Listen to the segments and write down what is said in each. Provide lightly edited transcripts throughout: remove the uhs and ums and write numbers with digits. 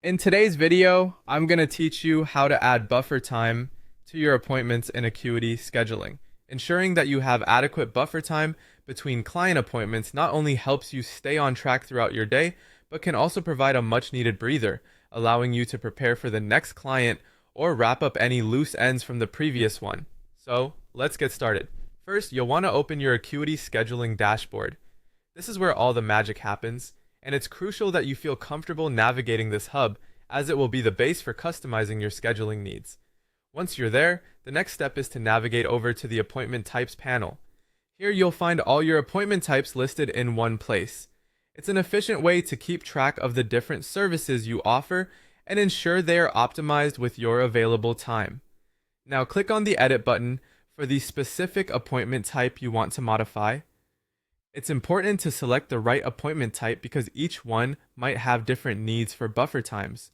In today's video, I'm going to teach you how to add buffer time to your appointments in Acuity scheduling. Ensuring that you have adequate buffer time between client appointments not only helps you stay on track throughout your day, but can also provide a much needed breather, allowing you to prepare for the next client or wrap up any loose ends from the previous one. So let's get started. First, you'll want to open your Acuity scheduling dashboard. This is where all the magic happens, and it's crucial that you feel comfortable navigating this hub, as it will be the base for customizing your scheduling needs. Once you're there, the next step is to navigate over to the Appointment Types panel. Here you'll find all your appointment types listed in one place. It's an efficient way to keep track of the different services you offer and ensure they are optimized with your available time. Now click on the Edit button for the specific appointment type you want to modify. It's important to select the right appointment type because each one might have different needs for buffer times.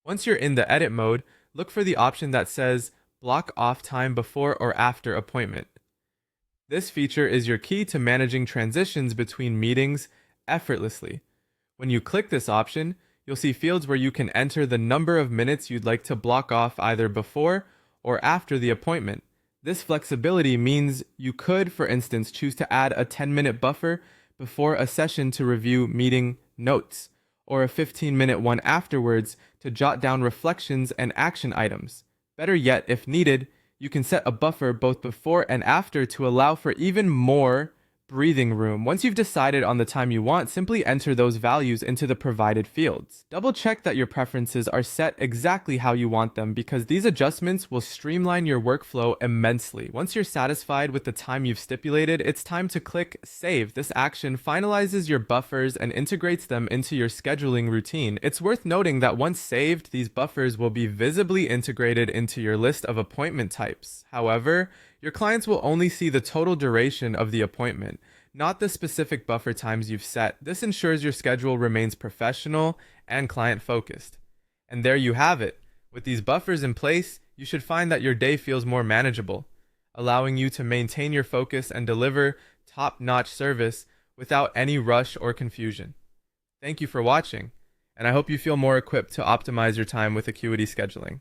Once you're in the edit mode, look for the option that says block off time before or after appointment. This feature is your key to managing transitions between meetings effortlessly. When you click this option, you'll see fields where you can enter the number of minutes you'd like to block off either before or after the appointment. This flexibility means you could, for instance, choose to add a 10-minute buffer before a session to review meeting notes, or a 15-minute one afterwards to jot down reflections and action items. Better yet, if needed, you can set a buffer both before and after to allow for even more breathing room. Once you've decided on the time you want, simply enter those values into the provided fields. Double check that your preferences are set exactly how you want them, because these adjustments will streamline your workflow immensely. Once you're satisfied with the time you've stipulated, it's time to click Save. This action finalizes your buffers and integrates them into your scheduling routine. It's worth noting that once saved, these buffers will be visibly integrated into your list of appointment types. However, your clients will only see the total duration of the appointment, not the specific buffer times you've set. This ensures your schedule remains professional and client-focused. And there you have it. With these buffers in place, you should find that your day feels more manageable, allowing you to maintain your focus and deliver top-notch service without any rush or confusion. Thank you for watching, and I hope you feel more equipped to optimize your time with Acuity scheduling.